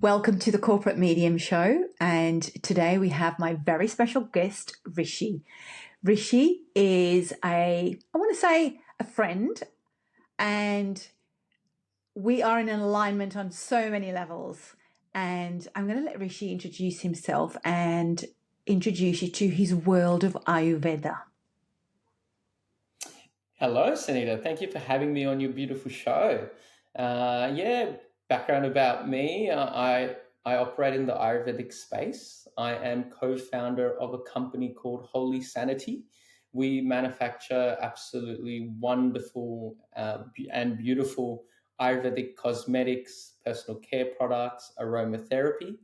Welcome to the Corporate Medium Show. And today we have my very special guest, Rishi. Rishi is I want to say, a friend, and we are in an alignment on so many levels. And I'm going to let Rishi introduce himself and introduce you to his world of Ayurveda. Hello, Sanita. Thank you for having me on your beautiful show. Yeah, background about me. I operate in the Ayurvedic space. I am co-founder of a company called Holy Sanity. We manufacture absolutely wonderful and beautiful Ayurvedic cosmetics, personal care products, aromatherapy.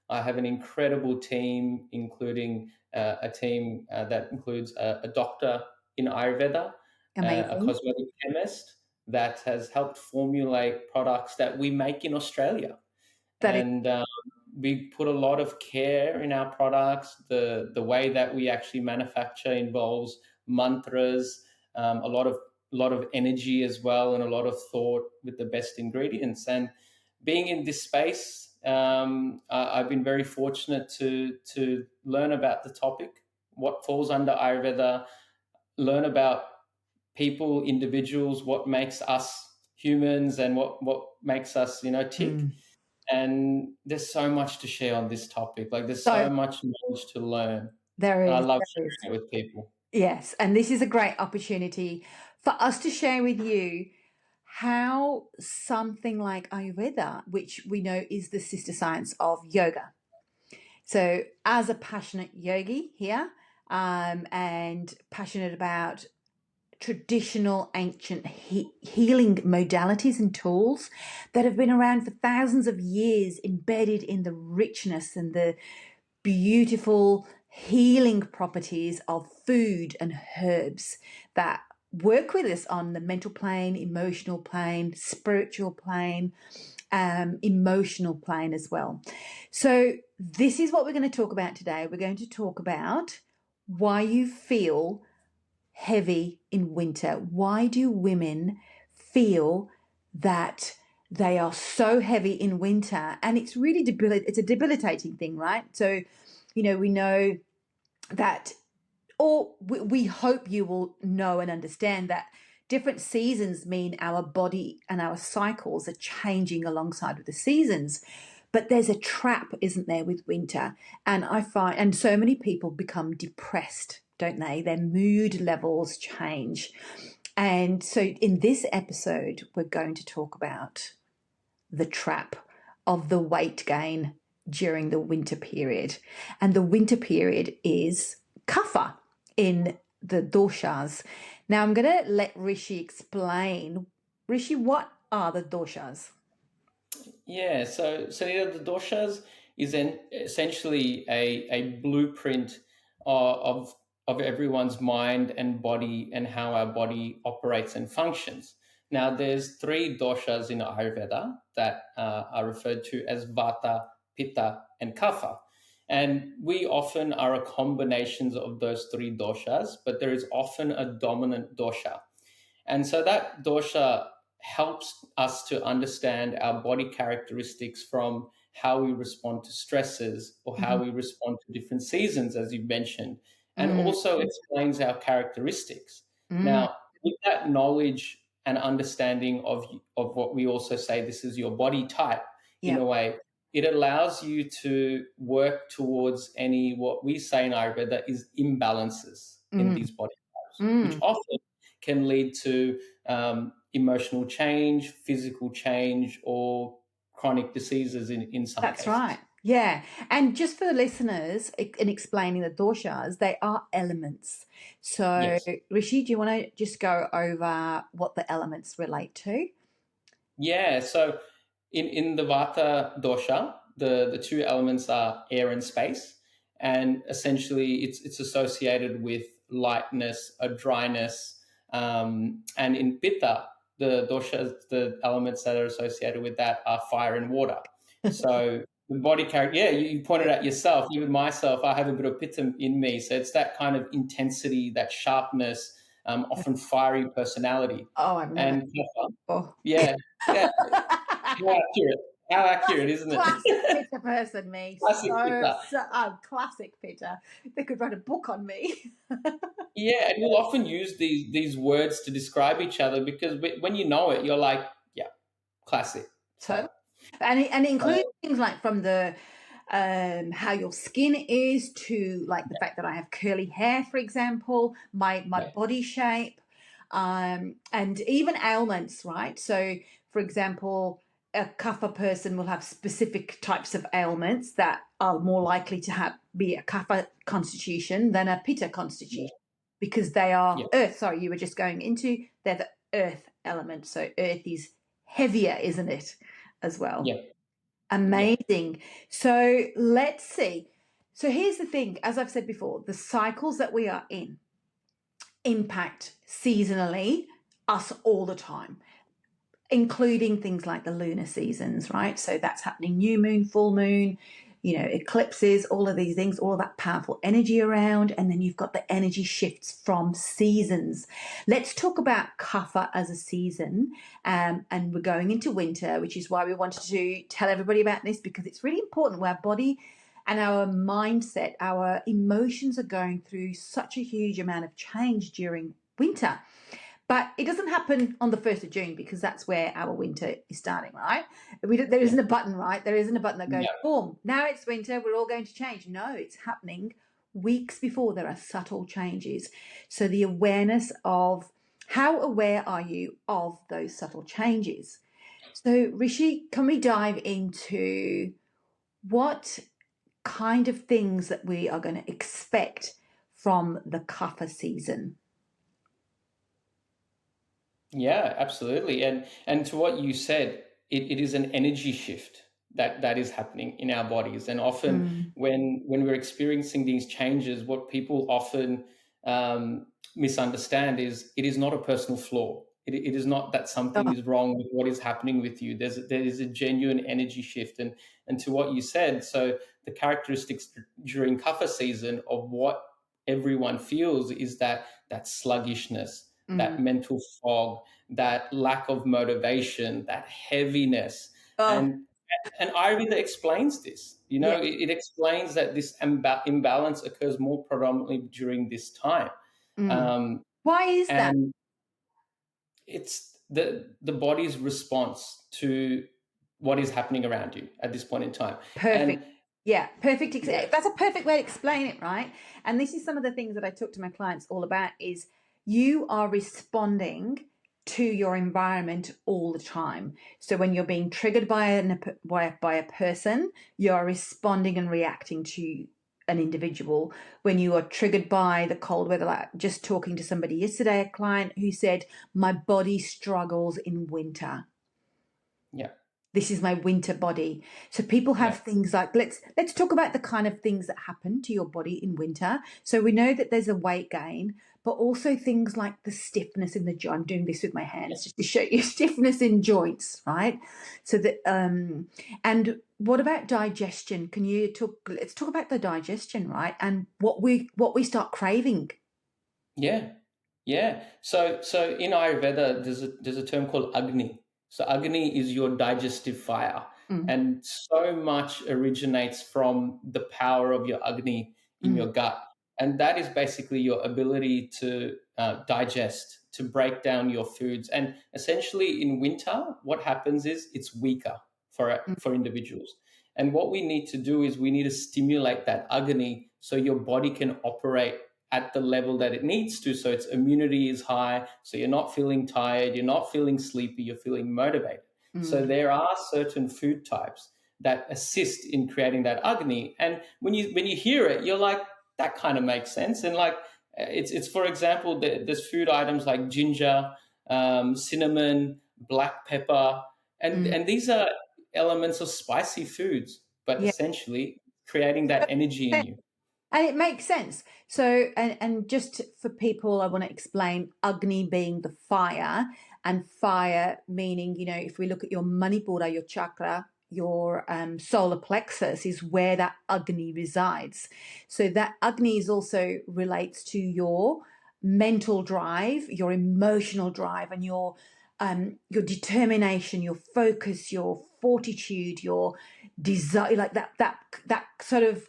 I have an incredible team, including a team that includes a doctor in Ayurveda, a Amazing. cosmetic chemist that has helped formulate products that we make in Australia. That is And we put a lot of care in our products. The way that we actually manufacture involves mantras, a lot of energy as well, and a lot of thought with the best ingredients. And being in this space, I've been very fortunate to learn about the topic, what falls under Ayurveda, learn about people, individuals, what makes us humans, and what makes us, tick. mm. And there's so much to share on this topic. Like there's So so much knowledge to learn, there and I is, love there is. sharing it with people. Yes, and this is a great opportunity for us to share with you how something like Ayurveda, which we know is the sister science of yoga. So, as a passionate yogi here, and passionate about traditional ancient healing modalities and tools that have been around for thousands of years, embedded in the richness and the beautiful healing properties of food and herbs that work with us on the mental plane, emotional plane, spiritual plane, emotional plane as well. So, this is what we're going to talk about today. We're going to talk about why you feel heavy in winter. Why do women feel that they are so heavy in winter? And it's really it's a debilitating thing, right? So, we know that, or we hope you will know and understand that different seasons mean our body and our cycles are changing alongside with the seasons. But there's a trap, isn't there, with winter? And I find, and so many people become depressed, don't they? Their mood levels change. And so in this episode, we're going to talk about the trap of the weight gain during the winter period. And the winter period is Kapha in the doshas. Now I'm going to let Rishi explain. Rishi, what are the doshas? Yeah, so the doshas is essentially a blueprint of everyone's mind and body and how our body operates and functions. Now, there's three doshas in Ayurveda that are referred to as Vata, Pitta, and Kapha. And we often are a combinations of those three doshas, but there is often a dominant dosha. And so that dosha helps us to understand our body characteristics from how we respond to stresses or how Mm-hmm. we respond to different seasons, as you mentioned, and Mm, also explains our characteristics. mm, Now, with that knowledge and understanding of what we also say, this is your body type, in yeah. a way, it allows you to work towards any what we say in Ayurveda is imbalances in Mm, these body types, which mm. often can lead to emotional change, physical change, or chronic diseases in some That's right. cases. Yeah. And just for the listeners, in explaining the doshas, they are elements. So, Yes. Rishi, do you want to just go over what the elements relate to? Yeah. So in the Vata dosha, the two elements are air and space. And essentially, it's associated with lightness, a dryness. And in Pitta, the doshas, the elements that are associated with that are fire and water. So the body character, yeah, you pointed out yourself, even myself, I have a bit of Pitta in me. So it's that kind of intensity, that sharpness, often fiery personality. Oh, I've never. And Kapha, Oh. yeah, yeah, yeah, accurate. How accurate, isn't Classic it? pitter person, me. Classic Kapha. I'm classic pitter. They could write a book on me. Yeah, and we'll often use these words to describe each other because when you know it, you're like, yeah, classic. So, Totally. And it includes uh, things like from the how your skin is to like the fact that I have curly hair, for example, my yeah, body shape, and even ailments, right? So, for example, a Kapha person will have specific types of ailments that are more likely to have be a Kapha constitution than a Pitta yeah, constitution because they are yeah, earth. Sorry, you were just going into they're the earth element. So earth is heavier, isn't it, as well? yeah, yeah, Amazing. So let's see. So here's the thing, as I've said before, the cycles that we are in impact seasonally us all the time, including things like the lunar seasons, right? So that's happening new moon, full moon, eclipses, all of these things, all of that powerful energy around. And then you've got the energy shifts from seasons. Let's talk about Kapha as a season. And we're going into winter, which is why we wanted to tell everybody about this because it's really important. Our body and our mindset, our emotions are going through such a huge amount of change during winter. But it doesn't happen on the 1st of June because that's where our winter is starting, right? There yeah, isn't a button, right? There isn't a button that goes, no, boom, now it's winter, we're all going to change. No, it's happening weeks before there are subtle changes. So the awareness of how aware are you of those subtle changes? So, Rishi, can we dive into what kind of things that we are going to expect from the Kapha season? yeah, absolutely. And to what you said, it is an energy shift that is happening in our bodies. And often Mm. when we're experiencing these changes, what people often misunderstand is it is not a personal flaw. It is not that something Oh, is wrong with what is happening with you. There is a genuine energy shift. And to what you said, so the characteristics during Kapha season of what everyone feels is that sluggishness, mm. that mental fog, that lack of motivation, that heaviness. Oh, And Ayurveda explains this. yeah. It explains that this imbalance occurs more predominantly during this time. Mm. Um, Why is that? and it's the body's response to what is happening around you at this point in time. Perfect. And Yeah, perfect. yeah, That's a perfect way to explain it, right? And this is some of the things that I talk to my clients all about is you are responding to your environment all the time. So when you're being triggered by a person, you're responding and reacting to an individual. When you are triggered by the cold weather, like just talking to somebody yesterday, a client who said, "My body struggles in winter." yeah, This is my winter body. So people yeah. have things like let's talk about the kind of things that happen to your body in winter. So we know that there's a weight gain, but also things like the stiffness in the joint. I'm doing this with my Yeah. hands just to show you stiffness in joints, right? So that and what about digestion? Can you talk let's talk about the digestion, right? And what we start craving. Yeah, yeah. So in Ayurveda, there's a term called Agni. So Agni is your digestive fire, Mm, and so much originates from the power of your Agni in mm, your gut, and that is basically your ability to digest, to break down your foods. And essentially, in winter, what happens is it's weaker mm, for individuals. And what we need to do is we need to stimulate that Agni so your body can operate at the level that it needs to. So its immunity is high. So you're not feeling tired, you're not feeling sleepy, you're feeling motivated. So mm. there are certain food types that assist in creating that agni. And when you hear it, you're like, that kind of makes sense. And like it's for example, there's food items like ginger, cinnamon, black pepper, Mm. and these are elements of spicy foods, but Yeah. essentially creating that energy in you. And it makes sense. So, and just for people, I want to explain Agni being the fire, and fire meaning, if we look at your Manipura, your chakra, your solar plexus is where that Agni resides. So that Agni is also relates to your mental drive, your emotional drive, and your your determination, your focus, your fortitude, your desire, like that sort of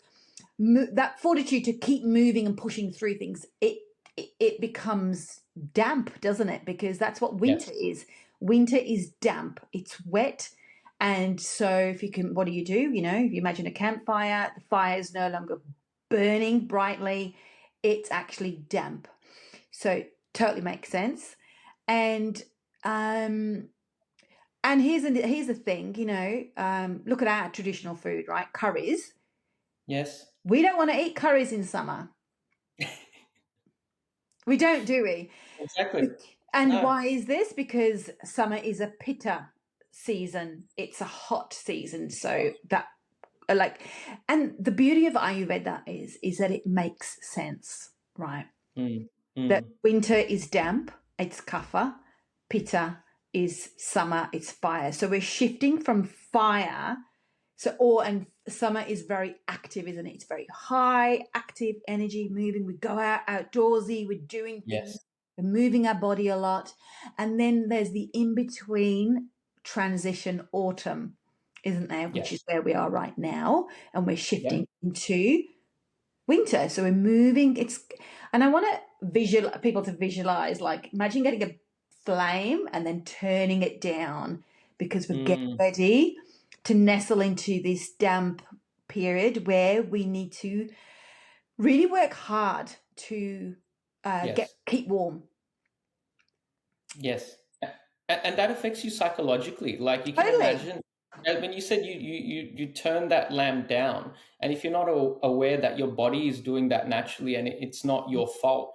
that fortitude to keep moving and pushing through things. It becomes damp, doesn't it? Because that's what winter Yes. is. Winter is damp. It's wet. And so if you can, what do? If you imagine a campfire, the fire is no longer burning brightly. It's actually damp. So totally makes sense. And um and here's the thing, look at our traditional food, right? Curries. Yes. We don't want to eat curries in summer. We don't, do we? Exactly. And No. why is this? Because summer is a pitta season. It's a hot season. So that like and the beauty of Ayurveda is that it makes sense, right? Mm, That mm, winter is damp, it's kapha, pitta is summer, it's fire. So we're shifting from fire. And summer is very active, isn't it? It's very high, active energy, moving. We go out outdoorsy, we're doing things, yes. we're moving our body a lot. And then there's the in between transition autumn, isn't there? Which is Yes. where we are right now. And we're Yep. shifting into winter. So we're moving. And I want people to visualize, like, imagine getting a flame and then turning it down because we're getting Mm, ready to nestle into this damp period where we need to really work hard to get yes. keep warm. Yes, and that affects you psychologically. Like you can Totally. imagine when you said you turn that lamp down, and if you're not aware that your body is doing that naturally and it's not your fault,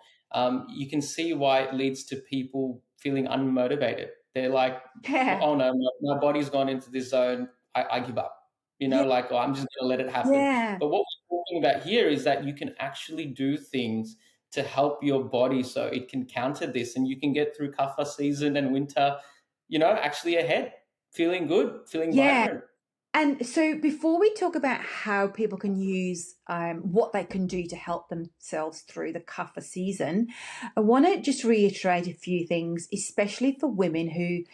you can see why it leads to people feeling unmotivated. They're like, Yeah. "Oh no, my body's gone into this zone. I give up." Yeah. Like, "Oh, I'm just going to let it happen." Yeah. But what we're talking about here is that you can actually do things to help your body so it can counter this and you can get through Kapha season and winter, actually ahead, feeling good, feeling Yeah. vibrant. And so, before we talk about how people can use what they can do to help themselves through the Kapha season, I want to just reiterate a few things, especially for women who,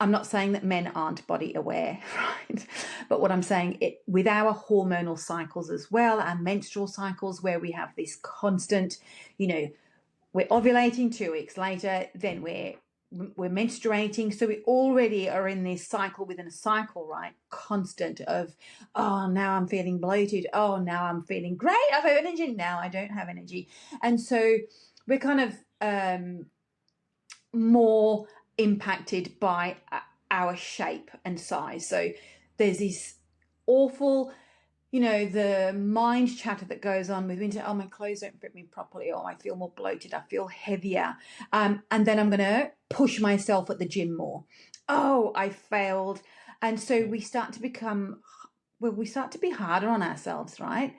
I'm not saying that men aren't body aware, right? But what I'm saying, with our hormonal cycles as well, our menstrual cycles, where we have this constant, you know, we're ovulating 2 weeks later, then we're menstruating, so we already are in this cycle within a cycle, right? Constant of, oh, now I'm feeling bloated, oh, now I'm feeling great, I have energy, now I don't have energy. And so we're kind of more impacted by our shape and size. So there's this awful, the mind chatter that goes on with winter. Oh, my clothes don't fit me properly. Oh, I feel more bloated. I feel heavier. And then I'm going to push myself at the gym more. Oh, I failed. And so Yeah, we start to be harder on ourselves, right?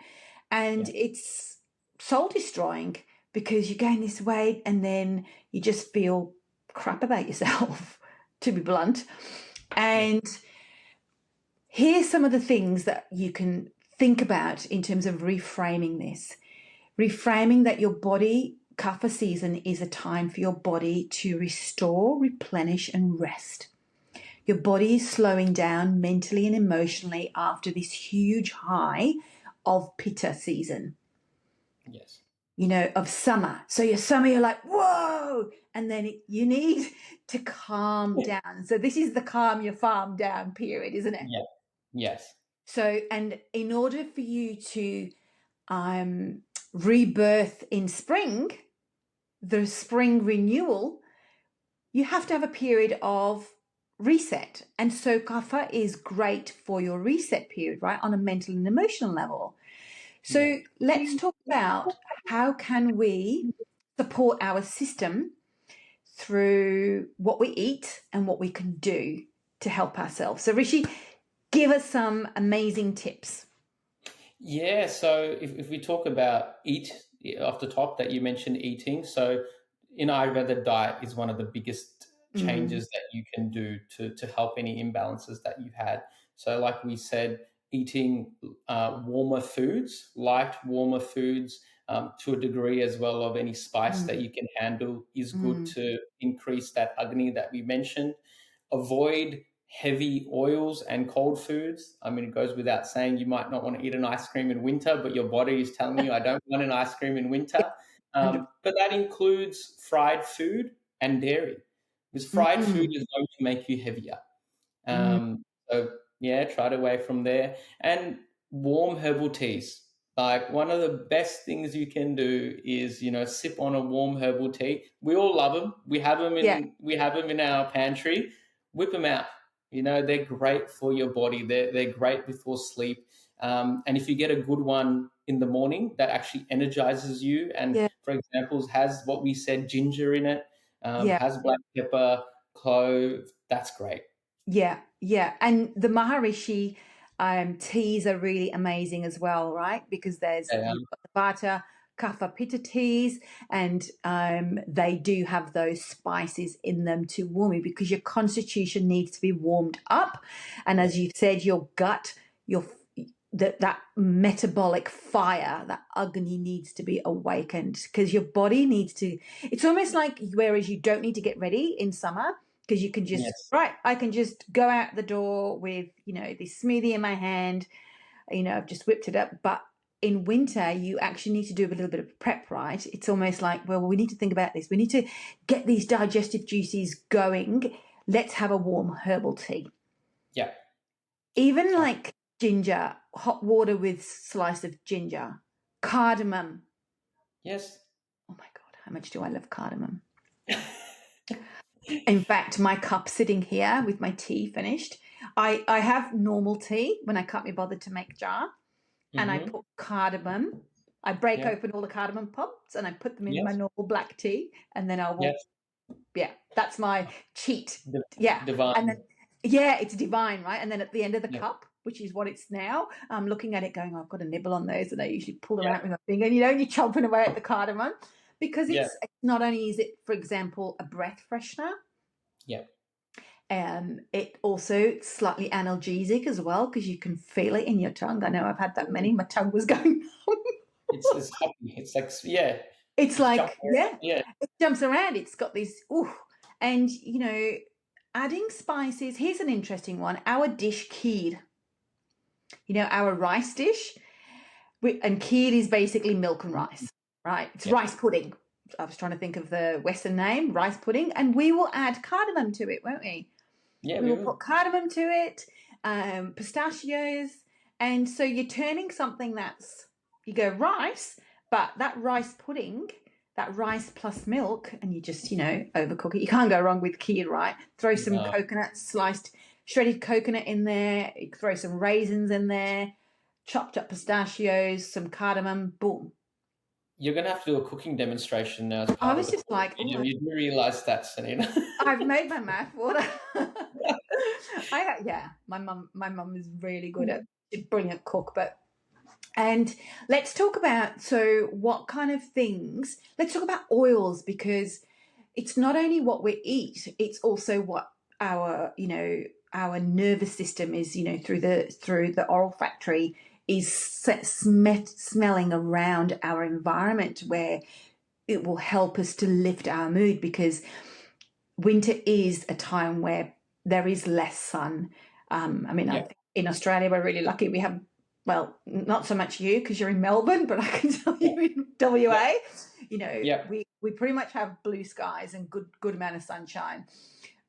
And yeah, it's soul destroying because you gain this weight and then you just feel crap about yourself, to be blunt. yeah. And here's some of the things that you can think about in terms of reframing this. Reframing that your body, Kapha season, is a time for your body to restore, replenish, and rest. Your body is slowing down mentally and emotionally after this huge high of Pitta season, Yes. of summer. So your summer, you're like, whoa, and then you need to calm down. So this is the calm your farm down period, isn't it? Yeah. Yes. So, and in order for you to um, rebirth in spring, the spring renewal, you have to have a period of reset. And so kapha is great for your reset period, right? On a mental and emotional level. Yeah. So let's talk about how can we support our system through what we eat and what we can do to help ourselves. So Rishi, give us some amazing tips. Yeah, so if we talk about eat off the top that you mentioned eating, so in Ayurveda, diet is one of the biggest Mm, changes that you can do to help any imbalances that you've had. So, like we said, eating warmer foods, light warmer foods, to a degree as well of any spice that Mm, you can handle is good mm, to increase that agni that we mentioned. Avoid heavy oils and cold foods. I mean, it goes without saying you might not want to eat an ice cream in winter, but your body is telling you, I don't want an ice cream in yeah, winter. 100. But that includes fried food and dairy, because fried food Mm, is going to make you heavier. mm, So yeah, try to away from there. And warm herbal teas. Like one of the best things you can do is, sip on a warm herbal tea. We all love them. yeah, We have them in our pantry. Whip them out. They're great for your body. They're great before sleep. And if you get a good one in the morning that actually energizes you, and yeah, for example, has what we said, ginger in it, yeah. has black pepper, clove, that's great. Yeah, yeah. And the Maharishi teas are really amazing as well, right? Because Yeah, you've got the Vata, Kapha Pitta teas, and they do have those spices in them to warm you because your constitution needs to be warmed up. And yeah, as you've said, your gut, your that metabolic fire, that agni needs to be awakened because your body needs to. It's almost like whereas you don't need to get ready in summer because you can just yes, right, I can just go out the door with this smoothie in my hand. I've just whipped it up, but in winter you actually need to do a little bit of prep, right? It's almost like, well, we need to think about this, we need to get these digestive juices going. Let's have a warm herbal tea, yeah, even uh, like ginger, hot water with slice of ginger, cardamom. yes. Oh my god, how much do I love cardamom. In fact, my cup sitting here with my tea finished. I have normal tea when I can't be bothered to make jar, and I Mm-hmm. put cardamom. I break Yeah, open all the cardamom pods and I put them in my yes, normal black tea, and then I will. yes. Yeah, that's my cheat. Di- Yeah, and Divine. then yeah, it's divine, right? And then at the end of the Yeah, cup, which is what it's now, I'm looking at it going, oh, I've got a nibble on those, and I usually pull them yeah, out with my finger, and and you're chomping away at the cardamom because yeah, it's not only is it, for example, a breath freshener. yeah. It also slightly analgesic as well because you can feel it in your tongue. I know I've had that Mm. many. My tongue was going. It's happy. It's like, yeah, It's it's jumping like, around. yeah, Yeah, it jumps around. It's got these ooh, and adding spices. Here's an interesting one. Our dish kheer. Our rice dish. And kheer is basically milk and mhm, rice, right? It's yeah, rice pudding. I was trying to think of the Western name, rice pudding, and we will add cardamom to it, won't we? yeah. We We will put will. cardamom to it, pistachios, and so you're turning something you go rice, but that rice pudding, that rice plus milk, and you just overcook it. You can't go wrong with kheer, right? Throw some No, coconut, sliced shredded coconut in there. Throw some raisins in there, chopped up pistachios, some cardamom. Boom. you're gonna have to do a cooking demonstration now as I part of was the just course. like, oh, You do realize that, Sanina. I've made my mouth water. Yeah, my mum is really good at she's a brilliant cook, but and let's talk about so what kind of things. Let's talk about oils because it's not only what we eat, it's also what our nervous system is through the olfactory is smelling around our environment where it will help us to lift our mood because winter is a time where there is less sun. I mean, I Yeah, think in Australia we're really lucky. We have, well, not so much you because you're in Melbourne, but I can tell yeah, you in yeah, WA, yeah, we pretty much have blue skies and good amount of sunshine.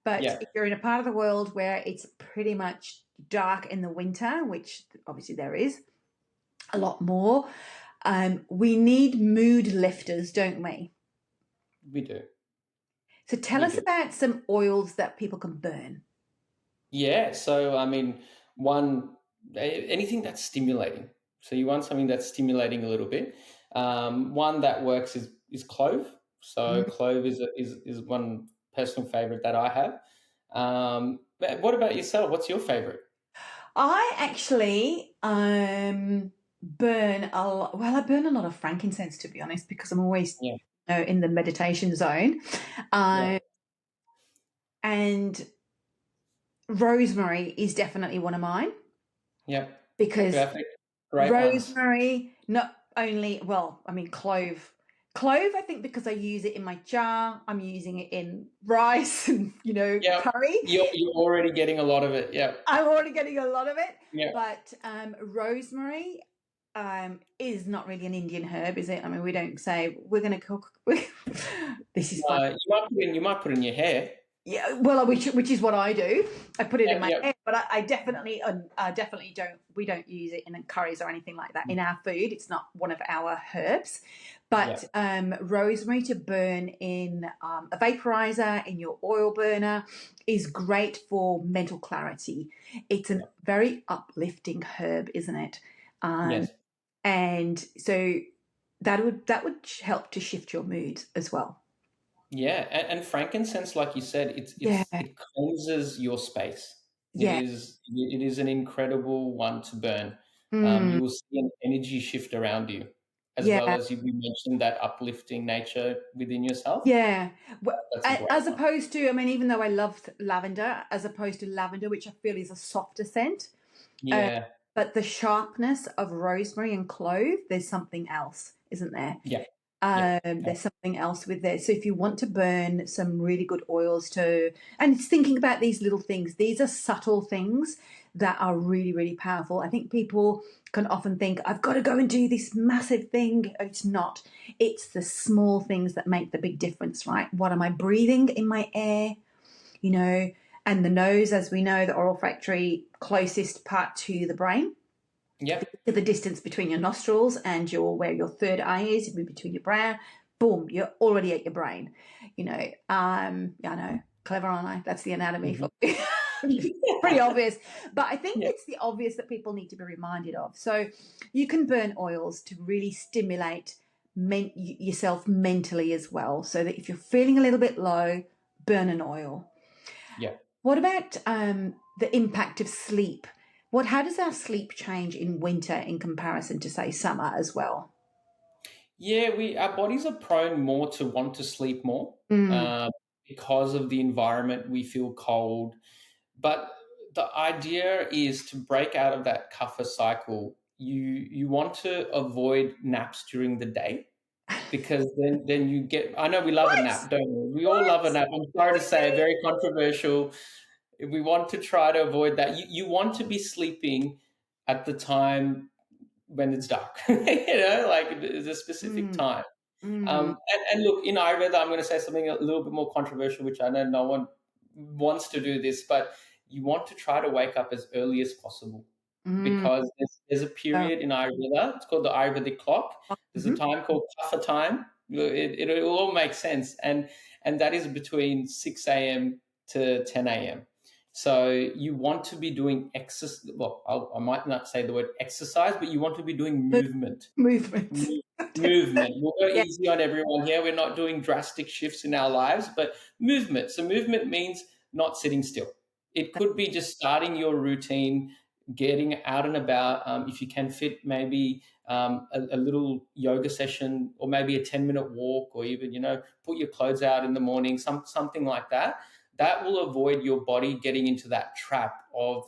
But yeah. if you're in a part of the world where it's pretty much dark in the winter, which obviously there is a lot more, we need mood lifters, don't we? We do. So tell We us do. about some oils that people can burn. Yeah. So, I mean, anything that's stimulating. So you want something that's stimulating a little bit. One that works is clove. So clove is one personal favorite that I have. But what about yourself? What's your favorite? I actually burn a lot. Well, I burn a lot of frankincense to be honest, because I'm always Yeah. in the meditation zone. Yeah. Um, and rosemary is definitely one of mine Yeah. because Perfect. Great ones. rosemary. No, only, well, I mean, clove. Clove, I think because I use it in my jar, I'm using it in rice and, Yeah, curry. you're already getting a lot of it. Yeah, I'm already getting a lot of it. yeah. But rosemary is not really an Indian herb, is it? I mean, we don't say we're going to cook. This is fun. You might put it in your hair. Yeah, well, which is what I do. I put it in Yeah, my yeah, hair, but I definitely don't. We don't use it in curries or anything like that in our food. It's not one of our herbs. yeah, But rosemary to burn in a vaporizer in your oil burner is great for mental clarity. It's a yeah. very uplifting herb, isn't it? Um, Yes. and so that would help to shift your mood as well. Yeah, and frankincense, like you said, Yeah, it cleanses your space. yeah, It is an incredible one to burn. mm, You will see an energy shift around you, as well yeah. as we mentioned that uplifting nature within yourself. Yeah. That's a great As one. opposed to, I mean, even though I love lavender, as opposed to lavender, which I feel is a softer scent, uh, Yeah, but the sharpness of rosemary and clove, there's something else, isn't there? yeah, yeah, There's something else with there. So if you want to burn some really good oils to, and it's thinking about these little things, these are subtle things that are really, really powerful. I think people can often think, I've got to go and do this massive thing. It's not. It's the small things that make the big difference, right? What am I breathing in my air? You know, and the nose, as we know, the olfactory closest part to the brain, yeah, the distance between your nostrils and where your third eye is, between your brow, boom, you're already at your brain. Yeah, I know, clever, aren't I? That's the anatomy mhm. for you. Pretty obvious, but I think Yeah, it's the obvious that people need to be reminded of. So you can burn oils to really stimulate yourself mentally as well, so that if you're feeling a little bit low, burn an oil. yeah. What about the impact of sleep? How does our sleep change in winter in comparison to, say, summer as well? Yeah, our bodies are prone more to want to sleep more, Mm. um, because of the environment. We feel cold, but the idea is to break out of that Kapha cycle. You want to avoid naps during the day, because then you get. I know we love a What? nap, don't we? We all love a What? nap. I'm sorry to say, Okay. very controversial. We want to try to avoid that. You want to be sleeping at the time when it's dark. Like there's a specific Mm, time. mm, And look, in Ayurveda, I'm going to say something a little bit more controversial, which I know no one wants to do this, but you want to try to wake up as early as possible, mm. because there's a Oh, period in Ayurveda. It's called the Ayurvedic clock. There's a mhm. time called Kapha time. It will all make sense, and that is between 6 a.m. to 10 a.m. So you want to be doing exercise. Well, I might not say the word exercise, but you want to be doing movement. Movement. Movement. We'll go Yeah. easy on everyone here. We're not doing drastic shifts in our lives, but movement. So, movement means not sitting still. It could be just starting your routine, getting out and about. If you can fit maybe a little yoga session, or maybe a 10-minute walk, or even, put your clothes out in the morning, something like that. That will avoid your body getting into that trap of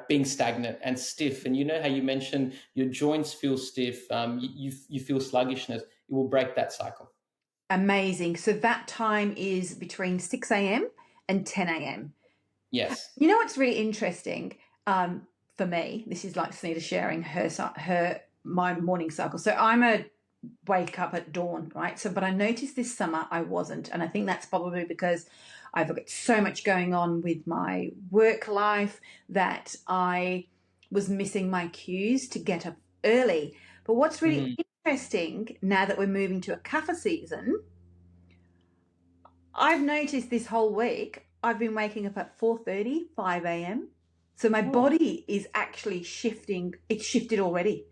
being stagnant and stiff. And you know how you mentioned your joints feel stiff, you feel sluggishness. It will break that cycle. Amazing. So that time is between 6 a.m. and 10 a.m. Yes. You know what's really interesting for me? This is like Sunita sharing her my morning cycle. So I'm a wake up at dawn, right? So, but I noticed this summer I wasn't, and I think that's probably because I've got so much going on with my work life that I was missing my cues to get up early. But what's really Mm. interesting now that we're moving to a Kapha season, I've noticed this whole week I've been waking up at 4:30, 5 a.m. So my Oh, body is actually shifting. It's shifted already.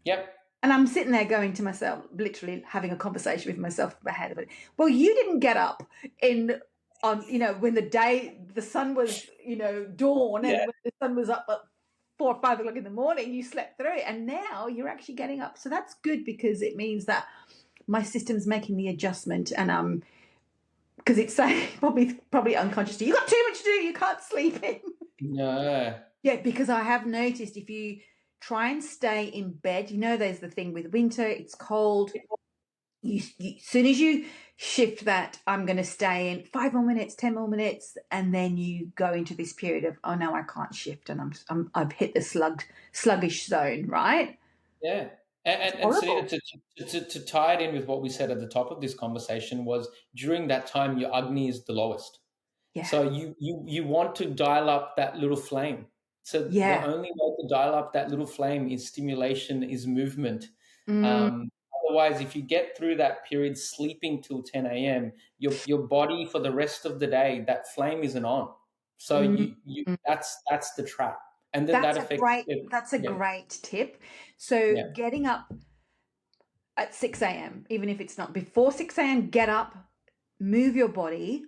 yep. And I'm sitting there going to myself, literally having a conversation with myself in my head of it. Well, you didn't get up in when the sun was, dawn, Yeah. and when the sun was up at 4 or 5 o'clock in the morning, you slept through it. And now you're actually getting up. So that's good because it means that my system's making the adjustment, and because it's saying probably unconscious to you, got too much to do, you can't sleep in. No. Yeah, because I have noticed if you try and stay in bed. You know, there's the thing with winter, it's cold. As soon as you shift that, I'm going to stay in 5 more minutes, 10 more minutes, and then you go into this period of, oh no, I can't shift, and I've hit the sluggish zone, right? Yeah. It's And horrible. Sunita, to tie it in with what we said at the top of this conversation was during that time, your Agni is the lowest. Yeah, So you want to dial up that little flame. So the yeah. only way to dial up that little flame is stimulation, is movement. Mm, Um, Otherwise, if you get through that period sleeping till 10 a.m., your body for the rest of the day, that flame isn't on. So mm, you mm. that's the trap. And then that affects it. That's a Yeah, great tip. So yeah, getting up at 6 a.m., even if it's not before 6 a.m., get up, move your body.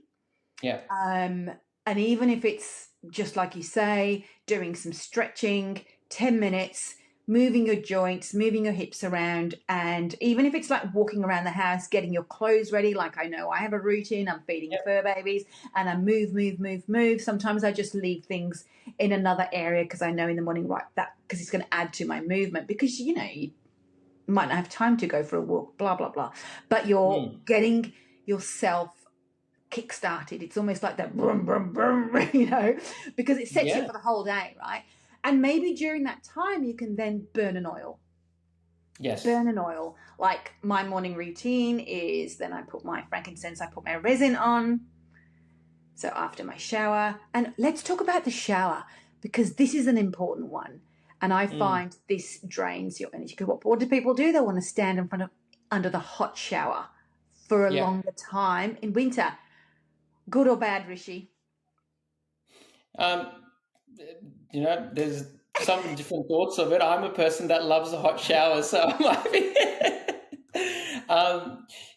yeah, Um, and even if it's just like you say, doing some stretching, 10 minutes, moving your joints, moving your hips around. And even if it's like walking around the house, getting your clothes ready, like I know I have a routine, I'm feeding yeah. fur babies and I move, move, move, move. Sometimes I just leave things in another area because I know in the morning, right, that because it's going to add to my movement because, you know, you might not have time to go for a walk, blah, blah, blah. But you're Mm, getting yourself kick-started. It's almost like that brum, brum, brum, you know, because it sets you yeah, for the whole day, right? And maybe during that time, you can then burn an oil. yes. Burn an oil. Like my morning routine is then I put my frankincense, I put my resin on. So after my shower, and let's talk about the shower because this is an important one. And I Mm, find this drains your energy. Because what do people do? They want to stand in front of under the hot shower for a yeah. longer time in winter. Good or bad, Rishi? Um, you know, there's some different thoughts of it. I'm a person that loves a hot shower, so I might be.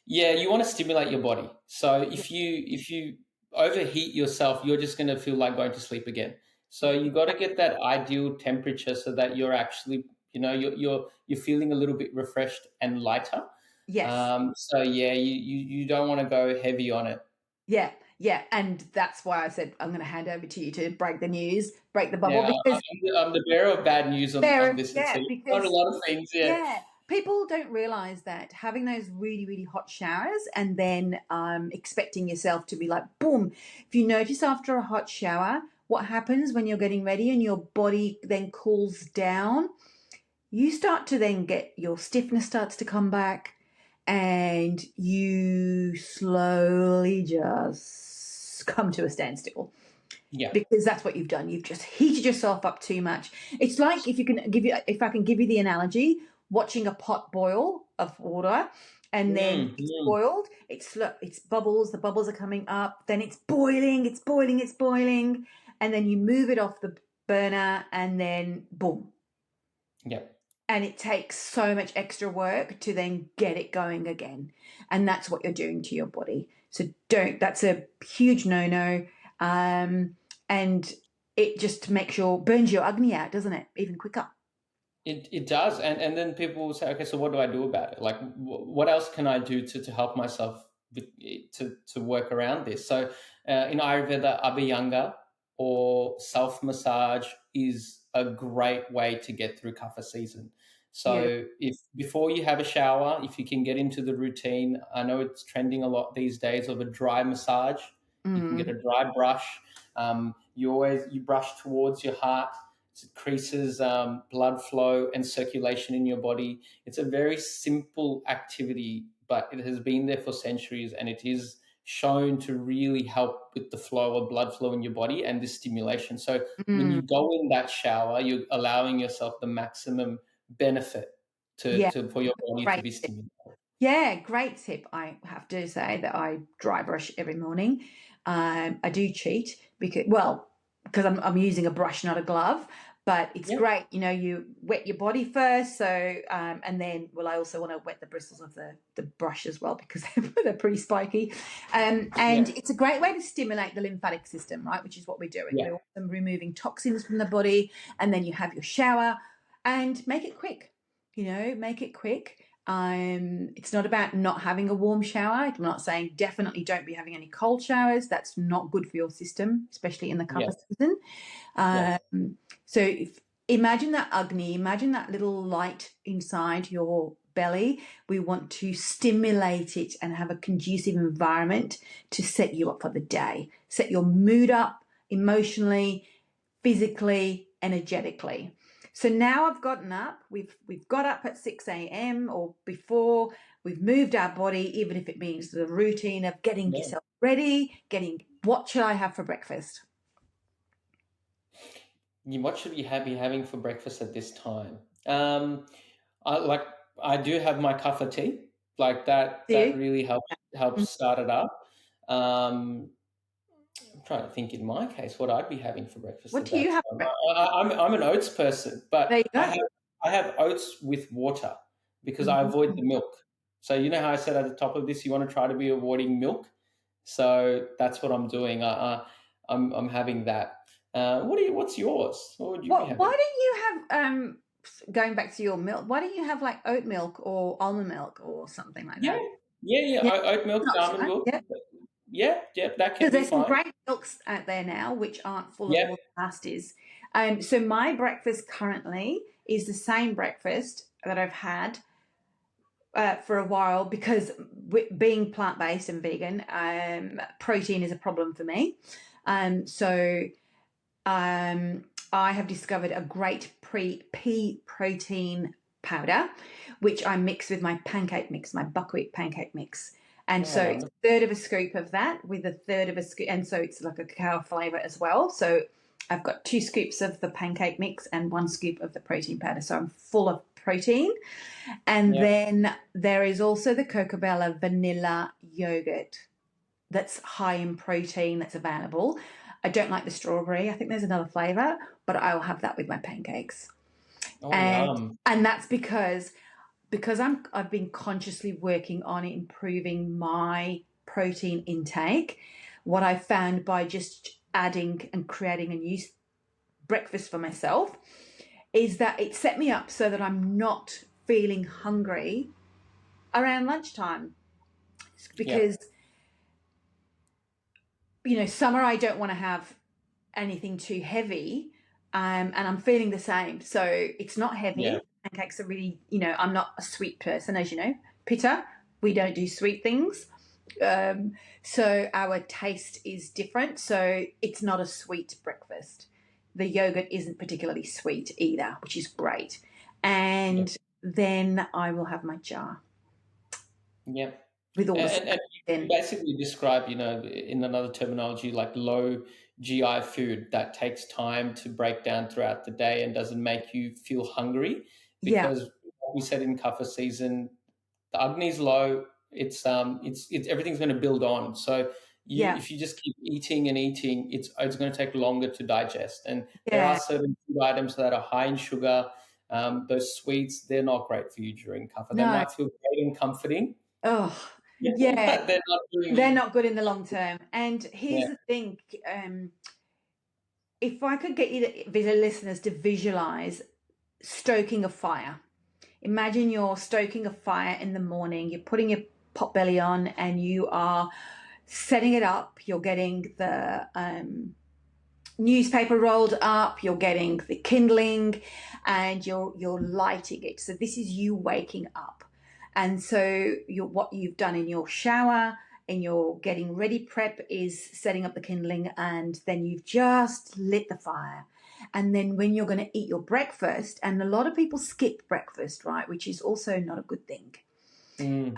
Yeah, you want to stimulate your body. So if you overheat yourself, you're just going to feel like going to sleep again. So you got to get that ideal temperature so that you're actually, you're feeling a little bit refreshed and lighter. Yes. So yeah, you don't want to go heavy on it. Yeah. Yeah. And that's why I said I'm going to hand over to you to break the news, break the bubble, Yeah, because I'm the bearer of bad news on this. It's yeah, not a because lot of things. Yeah, yeah, people don't realize that having those really, really hot showers and then expecting yourself to be like, boom. If you notice after a hot shower, what happens when you're getting ready and your body then cools down, you start to then get your stiffness starts to come back and you slowly just come to a standstill yeah, because that's what you've done. You've just heated yourself up too much. It's like if I can give you the analogy, watching a pot boil of water, and then mm, it's mm, boiled. It's bubbles. The bubbles are coming up. Then it's boiling. It's boiling. It's boiling, and then you move it off the burner, and then boom, yeah, and it takes so much extra work to then get it going again, and that's what you're doing to your body. So don't, that's a huge no-no. And it just makes your burns your agni out, doesn't it, even quicker? it does, and then people will say, okay, so what do I do about it? Like, what else can I do to help myself to work around this? So, in Ayurveda, Abhyanga or self massage is a great way to get through Kapha season. Beautiful. So, if before you have a shower, if you can get into the routine, I know it's trending a lot these days of a dry massage. You can get Mm, a dry brush. You brush towards your heart. It increases blood flow and circulation in your body. It's a very simple activity, but it has been there for centuries, and it is shown to really help with the flow of blood flow in your body and the stimulation. So when mm, you go in that shower, you're allowing yourself the maximum benefit yeah, for your body to great. be stimulated. Yeah, great tip. I have to say that I dry brush every morning. I do cheat because I'm using a brush, not a glove. But it's Yeah, great, you wet your body first. So, and then, well, I also want to wet the bristles of the brush as well because they're pretty spiky. yeah, And it's a great way to stimulate the lymphatic system, right? Which is what we're doing. yeah, We're removing toxins from the body, and then you have your shower and make it quick. Make it quick. It's not about not having a warm shower. I'm not saying definitely don't be having any cold showers. That's not good for your system, especially in the yeah, cover season. yeah. Um, so imagine that Agni, imagine that little light inside your belly. We want to stimulate it and have a conducive environment to set you up for the day, set your mood up emotionally, physically, energetically. So now I've gotten up, we've got up at 6 a.m. or before, we've moved our body, even if it means the routine of getting Yeah. yourself ready, what should I have for breakfast? What should you be having for breakfast at this time? I like I do have my Kapha tea, like Do that you? really helps start it up. I'm trying to think in my case what I'd be having for breakfast What at do you that have time. for breakfast? I'm an oats person, There you but go. I have oats with water because I avoid Mhm. the milk. So you know how I said at the top of this, you want to try to be avoiding milk. So that's what I'm doing. I'm having that. What's yours? What would you be Why having? don't you have going back to your milk, why don't you have like oat milk or almond milk or something like Yeah, that? yeah. Yeah, Oat milk, nuts, almond right? milk. Yeah. Yeah, yeah. That can Because be there's some fine. great milks out there now which aren't full of Yeah, all the pasties. So my breakfast currently is the same breakfast that I've had for a while because being plant based and vegan, protein is a problem for me. So um, I have discovered a great pea protein powder, which I mix with my pancake mix, my buckwheat pancake mix. And oh, so it's wonderful. a third of a scoop of that with a third of a scoop. And so it's like a cacao flavor as well. So I've got 2 scoops of the pancake mix and 1 scoop of the protein powder. So I'm full of protein. And Yeah, then there is also the Coca Bella vanilla yogurt that's high in protein that's available. I don't like the strawberry. I think there's another flavor, but I'll have that with my pancakes. oh, And yum. that's because I've been consciously working on improving my protein intake. What I found by just adding and creating a new breakfast for myself is that it set me up so that I'm not feeling hungry around lunchtime Yeah, because summer I don't want to have anything too heavy, and I'm feeling the same. So it's not yeah, heavy. Pancakes are really, I'm not a sweet person, as you know. Pitta, we don't do sweet things. So our taste is different. So it's not a sweet breakfast. The yogurt isn't particularly sweet either, which is great. yeah, And then I will have my jar yeah. with all the And spices you in. basically describe, in another terminology, like low GI food that takes time to break down throughout the day and doesn't make you feel hungry Yeah, because, like we said in Kapha season, the Agni's low. It's everything's going to build on. So yeah, if you just keep eating and eating, it's going to take longer to digest. And there are yeah. certain food items that are high in sugar. Those sweets, they're not great for you during Kapha. They No. might feel great and comforting, Oh, yeah. but they're not doing They're you. not good in the long term. And Yeah, here's the thing, if I could get the listeners to visualize stoking a fire. Imagine you're stoking a fire in the morning, you're putting your pot belly on and you are setting it up. You're getting the newspaper rolled up, you're getting the kindling, and you're lighting it. So this is you waking up. And so what you've done in your shower, in your getting ready prep, is setting up the kindling, and then you've just lit the fire. And then when you're going to eat your breakfast, and a lot of people skip breakfast, right, which is also not a good thing, mm,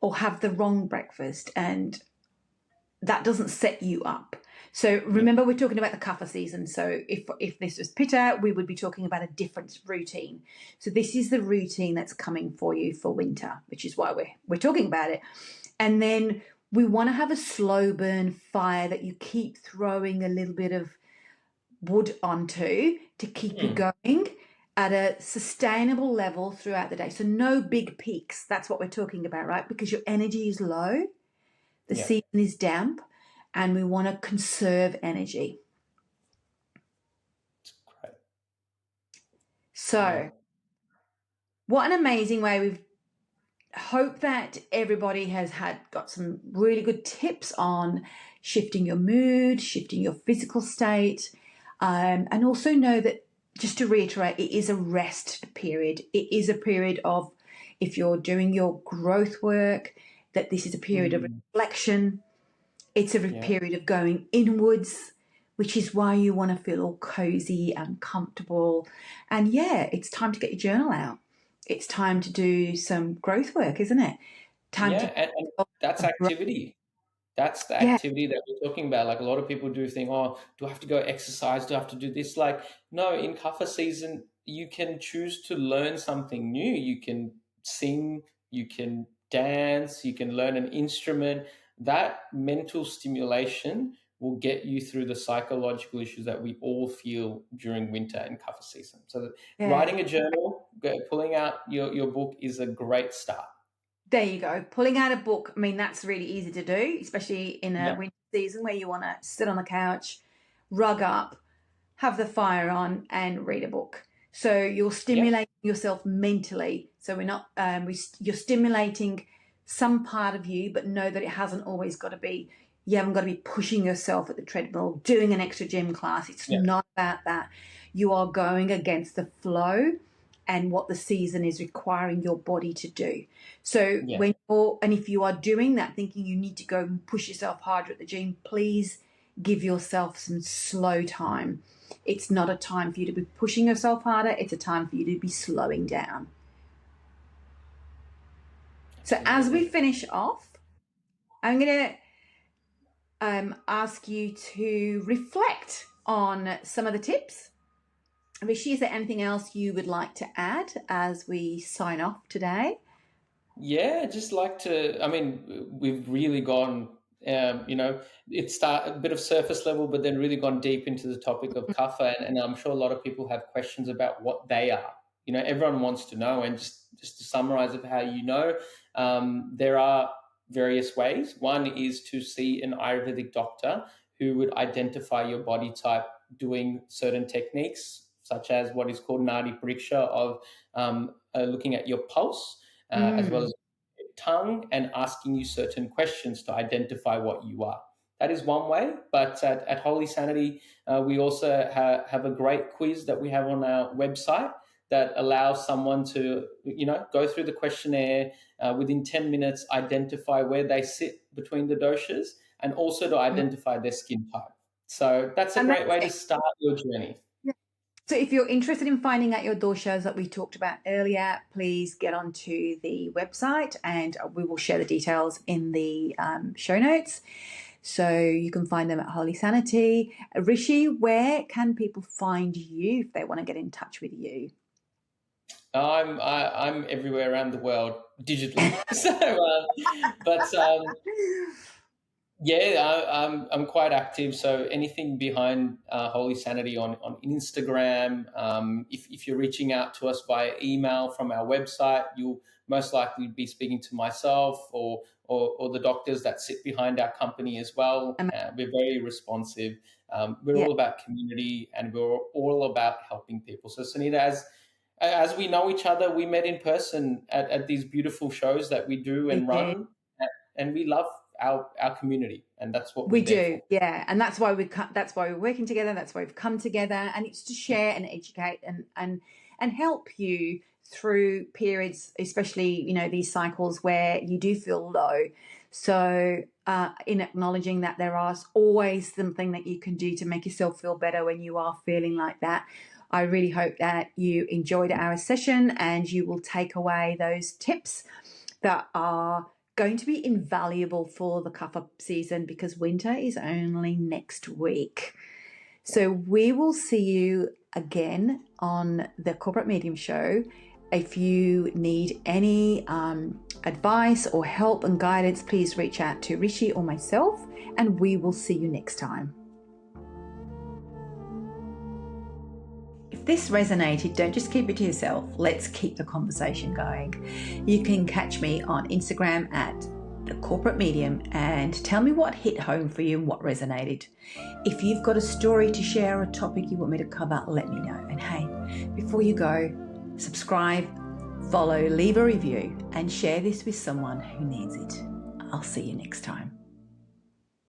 or have the wrong breakfast, and that doesn't set you up. So yeah, remember, we're talking about the kapha season. So if this was pitta, we would be talking about a different routine. So this is the routine that's coming for you for winter, which is why we're talking about it. And then we want to have a slow burn fire that you keep throwing a little bit of wood onto to keep you mm, going at a sustainable level throughout the day. So no big peaks. That's what we're talking about, right? Because your energy is low, the yeah. season is damp, and we want to conserve energy. It's great. Yeah, So, what an amazing way. We've hope that everybody has got some really good tips on shifting your mood, shifting your physical state, and also know that just to reiterate, it is a rest period. It is a period of, if you're doing your growth work, that this is a period of Mm, reflection. It's a yeah. period of going inwards, which is why you want to feel all cozy and comfortable. And yeah, it's time to get your journal out. It's time to do some growth work, isn't it? Time to Yeah, and that's a break. activity. That's the Yeah, activity that we're talking about. Like a lot of people do think, oh, do I have to go exercise? Do I have to do this? Like, no, in Kapha season, you can choose to learn something new. You can sing, you can dance, you can learn an instrument. That mental stimulation will get you through the psychological issues that we all feel during winter and Kapha season. So, yeah. writing a journal, pulling out your book is a great start. There you go. Pulling out a book, I mean, that's really easy to do, especially in a Yeah, winter season where you want to sit on the couch, rug up, have the fire on, and read a book. So you're yeah, stimulating yourself mentally. So we're not, you're stimulating some part of you, but know that it hasn't always got to be, you haven't got to be pushing yourself at the treadmill, doing an extra gym class. It's yeah, not about that. You are going against the flow and what the season is requiring your body to do. So yeah. when you're, and if you are doing that, thinking you need to go and push yourself harder at the gym, please give yourself some slow time. It's not a time for you to be pushing yourself harder. It's a time for you to be slowing down. So as we Absolutely. finish off, I'm going to ask you to reflect on some of the tips. Rishi, is there anything else you would like to add as we sign off today? Yeah, just like to. I mean, we've really gone. It's start a bit of surface level, but then really gone deep into the topic of kapha, and I'm sure a lot of people have questions about what they are. Everyone wants to know, and just to summarize of how there are various ways. One is to see an Ayurvedic doctor who would identify your body type doing certain techniques, such as what is called nadi pariksha of looking at your pulse as well Mm, as tongue and asking you certain questions to identify what you are. That is one way, but at Holy Sanity, we also have a great quiz that we have on our website that allows someone to, go through the questionnaire within 10 minutes, identify where they sit between the doshas, and also to mm. identify their skin type. So that's a great way to Amazing. start your journey. So if you're interested in finding out your doshas that we talked about earlier, please get onto the website and we will share the details in the show notes. So you can find them at Holy Sanity. Rishi, where can people find you if they want to get in touch with you? I'm everywhere around the world digitally. But yeah, I'm quite active. So anything behind Holy Sanity on Instagram. If you're reaching out to us by email from our website, you'll most likely be speaking to myself or the doctors that sit behind our company as well. We're very responsive. We're Yeah, all about community and we're all about helping people. So Sunita, as we know each other, we met in person at these beautiful shows that we do we and do. run, and we love our community, and that's what We we're there do, for. yeah, and that's why that's why we're working together. That's why we've come together, and it's to share and educate and help you through periods, especially these cycles where you do feel low. So, in acknowledging that there are always something that you can do to make yourself feel better when you are feeling like that. I really hope that you enjoyed our session and you will take away those tips that are going to be invaluable for the Kapha season because winter is only next week. So we will see you again on the Corporate Medium Show. If you need any advice or help and guidance, please reach out to Rishi or myself, and we will see you next time. If this resonated, don't just keep it to yourself. Let's keep the conversation going. You can catch me on Instagram at The Corporate Medium and tell me what hit home for you and what resonated. If you've got a story to share or a topic you want me to cover, let me know. And hey, before you go, subscribe, follow, leave a review, and share this with someone who needs it. I'll see you next time.